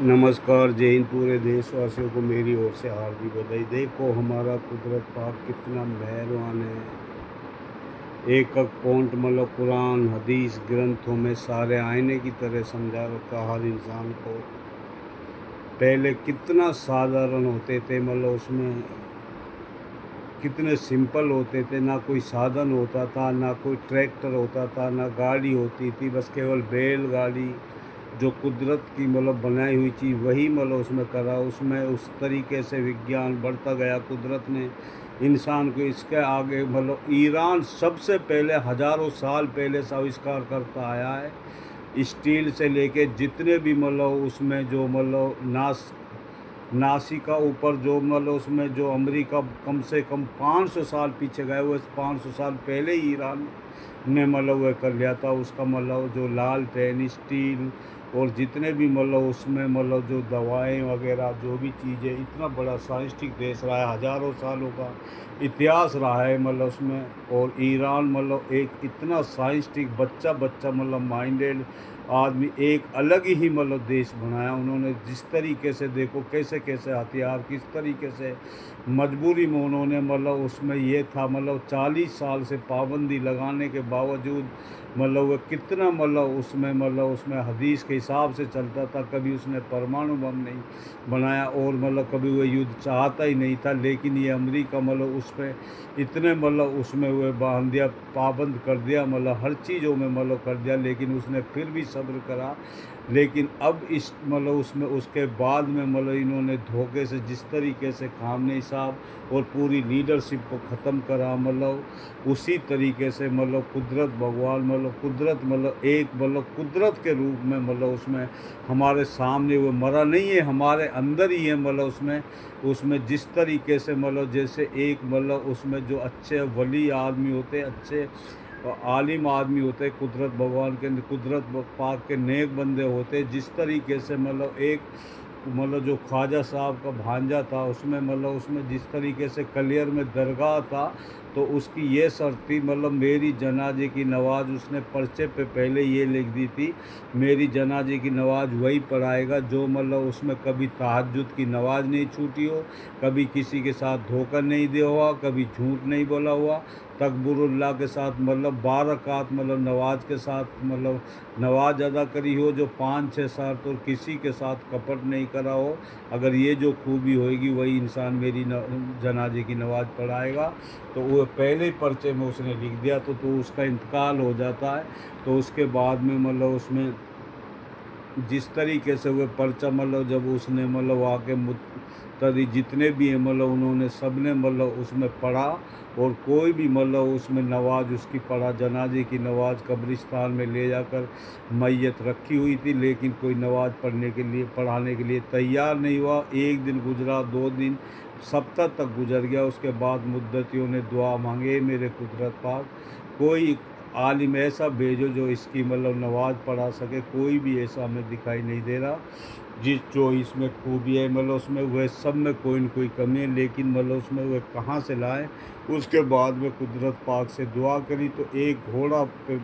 नमस्कार, जय हिंद। पूरे देशवासियों को मेरी ओर से हार्दिक बधाई। देखो हमारा कुदरत पाक कितना मेहरबान है। एक एक पॉइंट मतलब कुरान हदीस ग्रंथों में सारे आईने की तरह समझा रखा हर इंसान को। पहले कितना साधारण होते थे, मतलब उसमें कितने सिंपल होते थे। ना कोई साधन होता था, ना कोई ट्रैक्टर होता था, ना गाड़ी होती थी, बस केवल बैलगाड़ी जो कुदरत की मतलब बनाई हुई चीज़ वही मतलब उसमें करा। उसमें उस तरीके से विज्ञान बढ़ता गया। कुदरत ने इंसान को इसके आगे मतलब ईरान सबसे पहले हज़ारों साल पहले से आविष्कार करता आया है। स्टील से लेके जितने भी मतलब उसमें जो मतलब नासिका ऊपर जो मतलब उसमें जो अमेरिका कम से कम 500 साल पीछे गए हुए, 500 साल पहले ही ईरान ने मतलब वह कर लिया था। उसका मतलब जो लाल टेन स्टील और जितने भी मतलब उसमें मतलब जो दवाएं वगैरह जो भी चीज़ें, इतना बड़ा साइंटिफिक देश रहा है, हज़ारों सालों का इतिहास रहा है मतलब उसमें। और ईरान मतलब एक इतना साइंटिफिक बच्चा बच्चा मतलब माइंडेड आदमी, एक अलग ही मतलब देश बनाया उन्होंने। जिस तरीके से देखो कैसे कैसे हथियार, किस तरीके से मजबूरी में उन्होंने मतलब उसमें ये था मतलब 40 साल से पाबंदी लगाने के बावजूद मतलब वह कितना मतलब उसमें हदीस के हिसाब से चलता था। कभी उसने परमाणु बम नहीं बनाया और मतलब कभी वह युद्ध चाहता ही नहीं था। लेकिन ये अमेरिका मतलब उस पर इतने मतलब उसमें वह बांध दिया, पाबंद कर दिया, मतलब हर चीज़ों में मतलब कर दिया। लेकिन उसने फिर भी सब्र करा। लेकिन अब इस मतलब उसमें उसके बाद में मतलब इन्होंने धोखे से जिस तरीके से खामनेई साहब और पूरी लीडरशिप को ख़त्म करा, मतलब उसी तरीके से मतलब कुदरत भगवान मतलब कुदरत मतलब एक मतलब कुदरत के रूप में मतलब उसमें हमारे सामने वो मरा नहीं है, हमारे अंदर ही है। मतलब उसमें जिस तरीके से मतलब जैसे एक मतलब उसमें जो अच्छे वली आदमी होते, अच्छे आलिम आदमी होते, कुदरत भगवान के कुदरत पाक के नेक बंदे होते, जिस तरीके से मतलब एक मतलब जो ख्वाजा साहब का भांजा था, उसमें मतलब उसमें जिस तरीके से कलियर में दरगाह था, तो उसकी ये शर्त थी मतलब मेरी जनाजे की नमाज, उसने पर्चे पे पहले ये लिख दी थी, मेरी जनाजे की नमाज वही पढ़ाएगा जो मतलब उसमें कभी तहज्जुद की नमाज नहीं छूटी हो, कभी किसी के साथ धोखा नहीं दिया हुआ, कभी झूठ नहीं बोला हुआ, तकबुरुल्लाह के साथ मतलब 12 रकात मतलब नवाज के साथ मतलब नवाज अदा करी हो, जो 5-6 साल तो किसी के साथ कपट नहीं करा हो। अगर ये जो खूबी होएगी वही इंसान मेरी जनाजे की नमाज़ पढ़ाएगा। तो वो पहले ही पर्चे में उसने लिख दिया, तो उसका इंतकाल हो जाता है। तो उसके बाद में मतलब उसमें जिस तरीके से वह पर्चा मतलब जब उसने मतलब आके मुत्तदी जितने भी हैं मतलब उन्होंने सब ने मतलब उसमें पढ़ा। और कोई भी मतलब उसमें नवाज उसकी पढ़ा, जनाजे की नवाज कब्रिस्तान में ले जाकर मैयत रखी हुई थी, लेकिन कोई नवाज पढ़ने के लिए पढ़ाने के लिए तैयार नहीं हुआ। एक दिन गुजरा, 2 दिन, सप्ताह तक गुजर गया। उसके बाद मुद्दतियों ने दुआ मांगे, मेरे कुदरत पाक कोई आलिम ऐसा भेजो जो इसकी मतलब नमाज पढ़ा सके। कोई भी ऐसा हमें दिखाई नहीं दे रहा जिस जो इसमें खूबी है मतलब उसमें वह सब में कोई न कोई कमी है। लेकिन मतलब उसमें वह कहाँ से लाए। उसके बाद में कुदरत पाक से दुआ करी, तो एक घोड़ा पे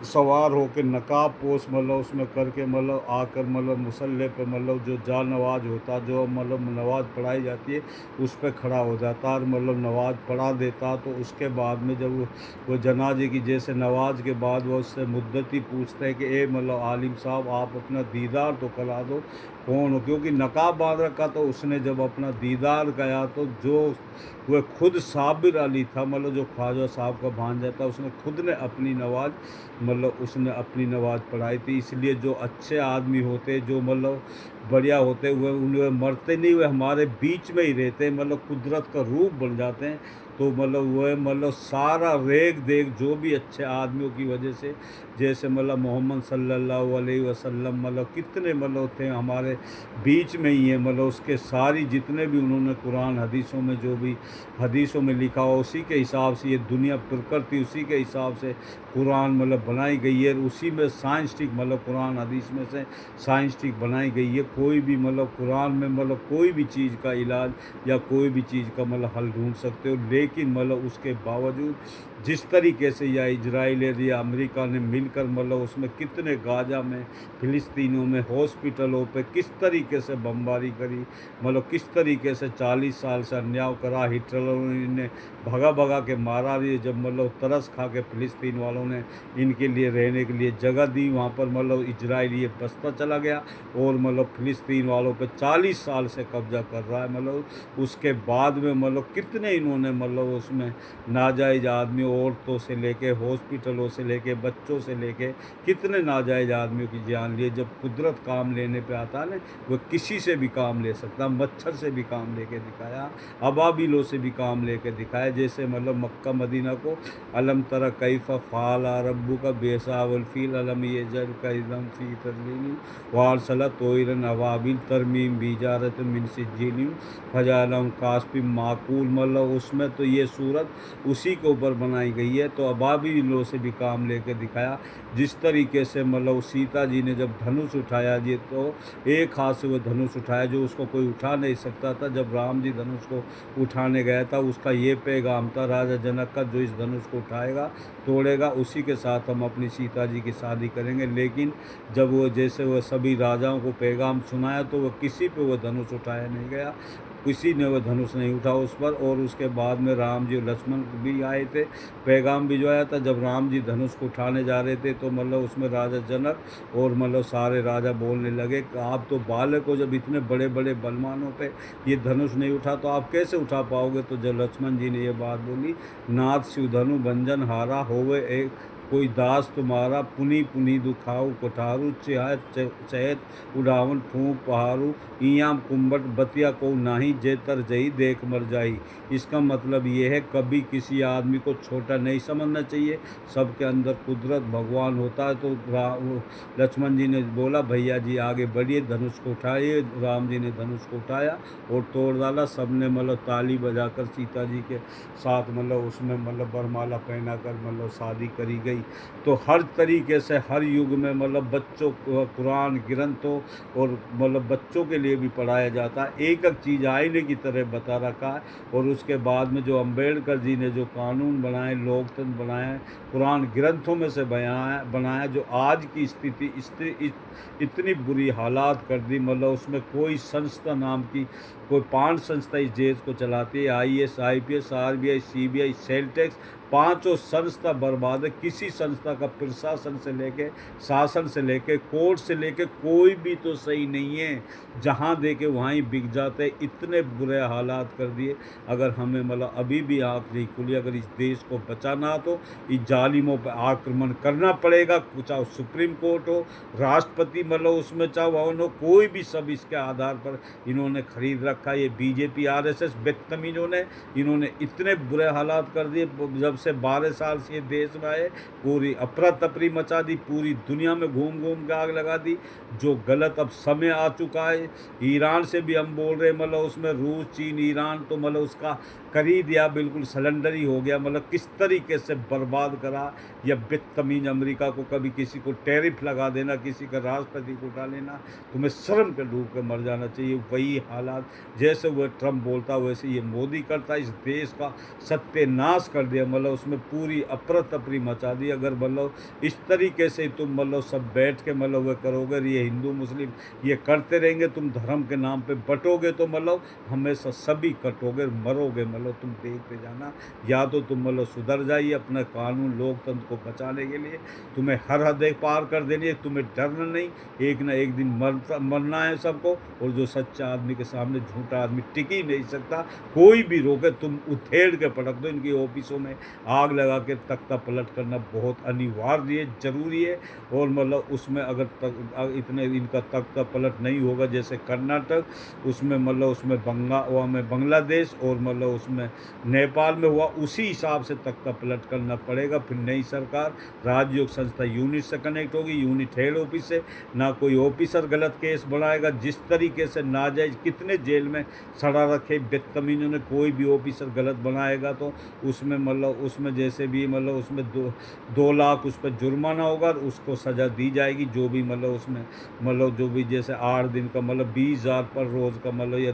सवार होकर नकाब पोश मतलब उसमें करके मतलब आकर मतलब मुसल्ले पे मतलब जो जा नवाज होता, जो मतलब नमाज पढ़ाई जाती है, उस पर खड़ा हो जाता और मतलब नमाज पढ़ा देता। तो उसके बाद में जब वो जनाजे की जैसे नमाज के बाद वो उससे मुद्दती पूछते हैं कि ए मतलब आलिम साहब आप अपना दीदार तो करा दो, कौन हो। क्योंकि नकाब बांध रखा, तो उसने जब अपना दीदार गया तो जो वह खुद साबिर अली था मतलब जो ख्वाजा साहब का भांजा था, उसने खुद ने अपनी नमाज मतलब उसने अपनी नमाज पढ़ाई थी। इसलिए जो अच्छे आदमी होते, जो मतलब बढ़िया होते, हुए उन्हें मरते नहीं, वे हमारे बीच में ही रहते हैं, मतलब कुदरत का रूप बन जाते हैं। तो मतलब वह मतलब सारा रेख देख जो भी अच्छे आदमियों की वजह से, जैसे मतलब मोहम्मद सल्लल्लाहु अलैहि वसल्लम मतलब कितने मतलब थे हमारे बीच में ही है। मतलब उसके सारी जितने भी उन्होंने कुरान हदीसों में जो भी हदीसों में लिखा हुआ, उसी के हिसाब से ये दुनिया प्रकृति उसी के हिसाब से कुरान मतलब बनाई गई है। उसी में साइंटिफिक मतलब कुरान हदीस में से साइंटिफिक बनाई गई है। कोई भी मतलब कुरान में मतलब कोई भी चीज़ का इलाज या कोई भी चीज़ का मतलब हल ढूंढ सकते हो। लेकिन मतलब उसके बावजूद जिस तरीके से या इजराइल या अमेरिका ने मिलकर मतलब उसमें कितने गाजा में फ़िलिस्तीनियों में हॉस्पिटलों पे किस तरीके से बमबारी करी, मतलब किस तरीके से 40 साल से अन्याय करा। हिटलर ने भगा भगा के मारा। ये जब मतलब तरस खा के फ़िलिस्तीन वालों ने इनके लिए रहने के लिए जगह दी, वहाँ पर मतलब इजराइल ये बसता चला गया और मतलब फ़िलिस्तीन वालों पे 40 साल से कब्ज़ा कर रहा है। मतलब उसके बाद में मतलब कितने इन्होंने मतलब उसमें नाजायज़ आदमी, औरतों से लेके हॉस्पिटलों से लेके बच्चों से लेके कितने नाजायज़ आदमियों की जान लिए। जब कुदरत काम लेने पे आता है ना, वो किसी से भी काम ले सकता, मच्छर से भी काम लेके दिखाया, अबाबिलों से भी काम लेके दिखाया। जैसे मतलब मक्का मदीना को अलम तरा कैफ़ा फ़अला रब्बुका बिअसहाबिल फ़ील अलम यजअल कैदहुम फ़ी तदलील वअरसला तोयरन अबाबिल तरमीम बिहिजारतिन मिन सिज्जील फजअलहुम कअस्फिन माकूल। मतलब उसमें तो ये सूरत उसी के ऊपर बनाई गई है। तो अबाबिलों से भी काम लेके दिखाया। जिस तरीके से मतलब सीता जी ने जब धनुष उठाया जी, तो एक हाथ से वो धनुष उठाया जो उसको कोई उठा नहीं सकता था। जब राम जी धनुष को उठाने गया था, उसका ये पैगाम था राजा जनक का, जो इस धनुष को उठाएगा तोड़ेगा उसी के साथ हम अपनी सीता जी की शादी करेंगे। लेकिन जब वो जैसे वो सभी राजाओं को पैगाम सुनाया, तो वो किसी पे वो धनुष उठाया नहीं गया, किसी ने वो धनुष नहीं उठा उस पर। और उसके बाद में राम जी और लक्ष्मण भी आए थे, पैगाम भिजवाया था। जब राम जी धनुष को उठाने जा रहे थे, तो मतलब उसमें राजा जनक और मतलब सारे राजा बोलने लगे कि आप तो बालक हो, जब इतने बड़े बड़े बलवानों पे ये धनुष नहीं उठा तो आप कैसे उठा पाओगे। तो जब लक्ष्मण जी ने ये बात बोली, नाथ शिव धनु भंजन हारा होवे एक कोई दास तुम्हारा, पुनी पुनी दुखाऊ कोठारू चहत चहत उड़ावन फूंक पहाड़ू इयाम कुंबट बतिया को नाही जेतर जई देख मर जाई। इसका मतलब ये है कभी किसी आदमी को छोटा नहीं समझना चाहिए, सबके अंदर कुदरत भगवान होता है। तो लक्ष्मण जी ने बोला भैया जी आगे बढ़िए, धनुष को उठाइए। राम जी ने धनुष को उठाया और तोड़ डाला। सबने मतलब ताली बजाकर सीता जी के साथ मतलब उसमें मतलब वरमाला पहना कर मतलब शादी करी गई। तो हर तरीके से हर युग में मतलब बच्चों को कुरान ग्रंथों और मतलब बच्चों के लिए भी पढ़ाया जाता है। एक एक चीज़ आईने की तरह बता रखा है। और उसके बाद में जो अम्बेडकर जी ने जो कानून बनाए, लोकतंत्र बनाए, कुरान ग्रंथों में से बनाया जो आज की स्थिति इतनी बुरी हालात कर दी। मतलब उसमें कोई संस्था नाम की कोई 5 संस्था इस देश को चलाती है, IAS IPS RBI CBI sale tax, पांचों संस्था बर्बाद है। किसी संस्था का प्रशासन से लेके शासन से लेके कोर्ट से लेके कोई भी तो सही नहीं है। जहाँ देखे वहाँ ही बिक जाते। इतने बुरे हालात कर दिए। अगर हमें मतलब अभी भी आँख नहीं खुली, अगर इस देश को बचाना तो इस जालिमों पर आक्रमण करना पड़ेगा। चाहे सुप्रीम कोर्ट हो, राष्ट्रपति मतलब उसमें चाहे भवन हो, कोई भी सब इसके आधार पर इन्होंने खरीद रखा। ये BJP RSS बदतमीजों ने इन्होंने इतने बुरे हालात कर दिए। जब से 12 साल से ये देश में आए, पूरी अफरा तफरी मचा दी, पूरी दुनिया में घूम घूम के आग लगा दी। जो गलत अब समय आ चुका है। ईरान से भी हम बोल रहे मतलब उसमें रूस चीन ईरान तो मतलब उसका कर ही दिया, बिल्कुल सिलेंडर ही हो गया। मतलब किस तरीके से बर्बाद करा। या बदतमीज अमेरिका को कभी किसी को टैरिफ लगा देना, किसी का राष्ट्रपति को उठा लेना, तुम्हें शर्म के डूब के मर जाना चाहिए। वही हालात जैसे वो ट्रम्प बोलता वैसे ये मोदी करता। इस देश का सत्यानाश कर दिया, मतलब उसमें पूरी अफरा तफरी मचा दी। अगर मतलब इस तरीके से तुम मतलब सब बैठ के मतलब वह करोगे, ये हिंदू मुस्लिम ये करते रहेंगे, तुम धर्म के नाम पे बटोगे तो मतलब हमेशा सभी कटोगे, मरोगे। मतलब तुम देखते जाना। या तो तुम मतलब सुधर जाइए अपना कानून लोकतंत्र को बचाने के लिए, तुम्हें हर हदें पार कर देनी है, तुम्हें डरना नहीं। एक ना एक दिन मरना है सबको। और जो सच्चा आदमी के सामने झूठा आदमी टिक ही नहीं सकता, कोई भी रोके तुम उधेड़ के पटक दो। इनकी ऑफिसों में आग लगा के तख्ता पलट करना बहुत अनिवार्य है, ज़रूरी है। और मतलब उसमें अगर इतने इनका तख्ता पलट नहीं होगा, जैसे कर्नाटक उसमें मतलब उसमें बांग्लादेश और मतलब उसमें नेपाल में हुआ, उसी हिसाब से तख्ता पलट करना पड़ेगा। फिर नई सरकार राज्य योग संस्था यूनिट से कनेक्ट होगी, यूनिट हेड ऑफिस से। ना कोई ऑफिसर गलत केस बढ़ाएगा। जिस तरीके से नाजायज कितने जेल में सड़ा रखे बदतमीजों ने, कोई भी ऑफिसर गलत बनाएगा तो उसमें मतलब उसमें जैसे भी मतलब उसमें 2 लाख उस पर जुर्माना होगा, और उसको सज़ा दी जाएगी। जो भी मतलब उसमें मतलब जो भी जैसे 8 दिन का मतलब 20,000 पर रोज़ का मतलब, या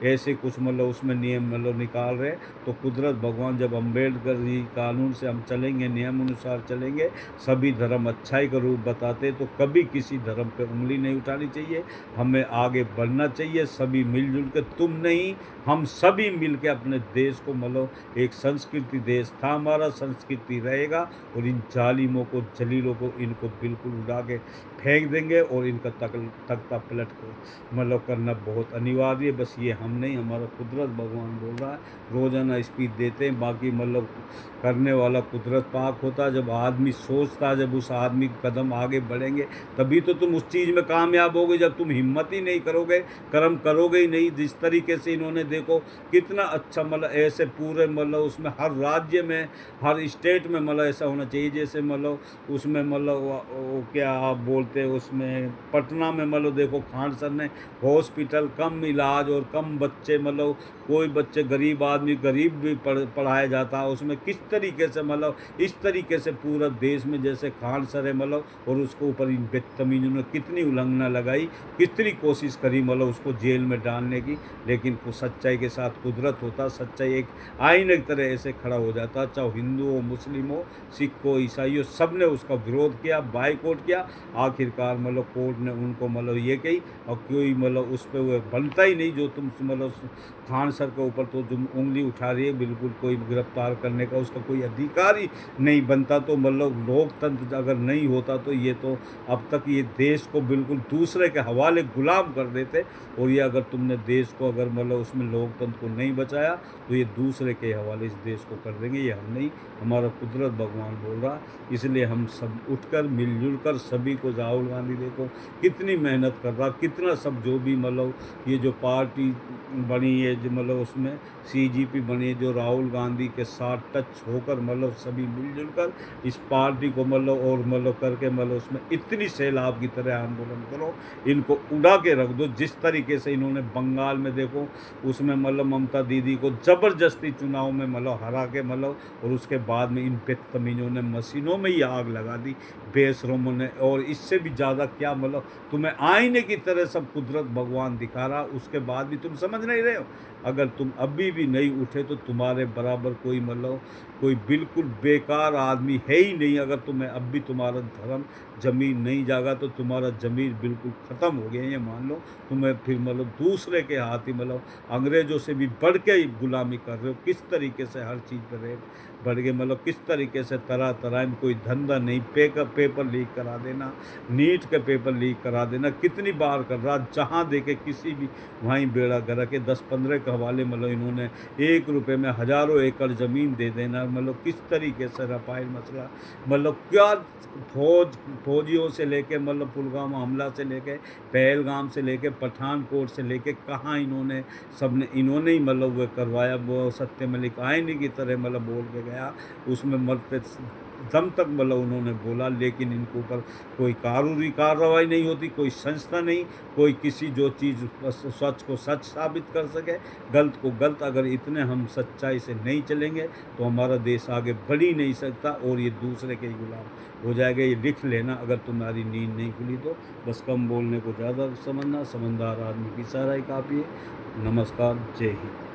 ऐसे कुछ मतलब उसमें नियम मतलब निकाल रहे हैं। तो कुदरत भगवान, जब अम्बेडकर जी कानून से हम चलेंगे, नियम अनुसार चलेंगे, सभी धर्म अच्छाई का रूप बताते हैं, तो कभी किसी धर्म पे उँगली नहीं उठानी चाहिए। हमें आगे बढ़ना चाहिए, सभी मिलजुल के, तुम नहीं हम सभी मिल के अपने देश को मतलब, एक संस्कृति देश था हमारा, संस्कृति रहेगा। और इन जालिमों को, जलीलों को, इनको बिल्कुल उड़ा के फेंक देंगे, और इनका तख्ता पलट को मतलब करना बहुत अनिवार्य है। बस ये हम नहीं, हमारा कुदरत भगवान बोल रहा है। रोज़ाना स्पीच देते हैं, बाकी मतलब करने वाला कुदरत पाक होता है। जब आदमी सोचता है, जब उस आदमी के कदम आगे बढ़ेंगे, तभी तो तुम उस चीज़ में कामयाब होगे। जब तुम हिम्मत ही नहीं करोगे, कर्म करोगे ही नहीं, जिस तरीके से इन्होंने देखो कितना अच्छा मतलब ऐसे पूरे मतलब उसमें हर राज्य में, हर स्टेट में मतलब ऐसा होना चाहिए। जैसे मतलब उसमें मतलब वो क्या आप बोलते हैं, उसमें पटना में मतलब देखो खान सर ने हॉस्पिटल, कम इलाज और कम बच्चे मतलब, कोई बच्चे गरीब आदमी गरीब भी पढ़ाया जाता है उसमें, किस तरीके से मतलब इस तरीके से पूरा देश में जैसे खान सर है मतलब, और उसको ऊपर इन बदतमीजों ने कितनी उल्लंघना लगाई, कितनी कोशिश करी मतलब उसको जेल में डालने की। लेकिन सच्चाई के साथ कुदरत होता, सच्चाई एक आईने की तरह ऐसे खड़ा हो जाता। चाहे हिंदू हो, मुस्लिम हो, सिख हो, ईसाई हो, सब ने उसका विरोध किया, बाइकआउट किया। आखिरकार मतलब कोर्ट ने उनको मतलब ये कही, और कोई मतलब उस पर वो बनता ही नहीं। जो तुम मतलब खान सर के ऊपर तो तुम उंगली उठा रही है, बिल्कुल कोई गिरफ्तार करने का उसका कोई अधिकार ही नहीं बनता। तो मतलब लोकतंत्र अगर नहीं होता, तो ये तो अब तक ये देश को बिल्कुल दूसरे के हवाले गुलाम कर देते। और ये अगर तुमने देश को अगर मतलब उसमें लोकतंत्र को नहीं बचाया, तो ये दूसरे के हवाले इस देश को कर देंगे। ये हम नहीं, हमारा कुदरत भगवान बोल रहा। इसलिए हम सब उठकर मिलजुल कर सभी को, राहुल गांधी देखो कितनी मेहनत कर रहा, कितना सब जो भी मतलब ये जो पार्टी बनी है, जो मतलब उसमें सीजीपी बनी है, जो राहुल गांधी के साथ टच होकर मतलब सभी मिलजुल कर इस पार्टी को मतलब और मतलब करके मतलब उसमें इतनी सैलाब की तरह आंदोलन करो, इनको उड़ा के रख दो। जिस तरीके से इन्होंने बंगाल में देखो, उसमें मतलब ममता दीदी को ज़बरदस्ती चुनाव में मतलब हरा के मतलब, और उसके बाद में इन बदतमीजों ने मशीनों में ही आग लगा दी, बेशरमों ने। और इससे भी ज़्यादा क्या मतलब, तुम्हें आईने की तरह सब कुदरत भगवान दिखा रहा, उसके बाद भी तुम समझ नहीं रहे हो। अगर तुम अभी भी नहीं उठे, तो तुम्हारे बराबर कोई मतलब कोई बिल्कुल बेकार आदमी है ही नहीं। अगर तुम्हें अब भी तुम्हारा धर्म ज़मीर नहीं जागा, तो तुम्हारा ज़मीर बिल्कुल ख़त्म हो गया, ये मान लो। तुम्हें फिर मतलब दूसरे के हाथ ही मतलब अंग्रेज़ों से भी बढ़ के ही गुलामी कर रहे हो। किस तरीके से हर चीज़ पे रेट बढ़ गए, मतलब किस तरीके से तरह तरह में कोई धंधा नहीं, पेपर लीक करा देना, नीट के पेपर लीक करा देना, कितनी बार कर रहा। जहाँ देखे किसी भी वहीं बेड़ा गर्क है। 10-15 के हवाले मतलब इन्होंने 1 रुपए में हज़ारों एकड़ ज़मीन दे देना। मतलब किस तरीके से राफेल मसला, मतलब क्या फौजियों से लेके मतलब पुलवामा हमला से लेके, पहलगाम से लेके, पठानकोट से लेके, कहाँ इन्होंने सबने इन्होंने ही मतलब वो करवाया। वो सत्य मलिक आईने की तरह मतलब बोल के गया, उसमें मरते दम तक मतलब उन्होंने बोला। लेकिन इनके ऊपर कोई कानूनी कार्रवाई नहीं होती, कोई संस्था नहीं, कोई किसी जो चीज़ सच को सच साबित कर सके, गलत को गलत। अगर इतने हम सच्चाई से नहीं चलेंगे, तो हमारा देश आगे बढ़ ही नहीं सकता, और ये दूसरे के ही गुलाम हो जाएगा। ये लिख लेना, अगर तुम्हारी नींद नहीं खुली तो। बस कम बोलने को ज़्यादा समझना, समझदार आदमी की इशारा ही काफ़ी है। नमस्कार, जय हिंद।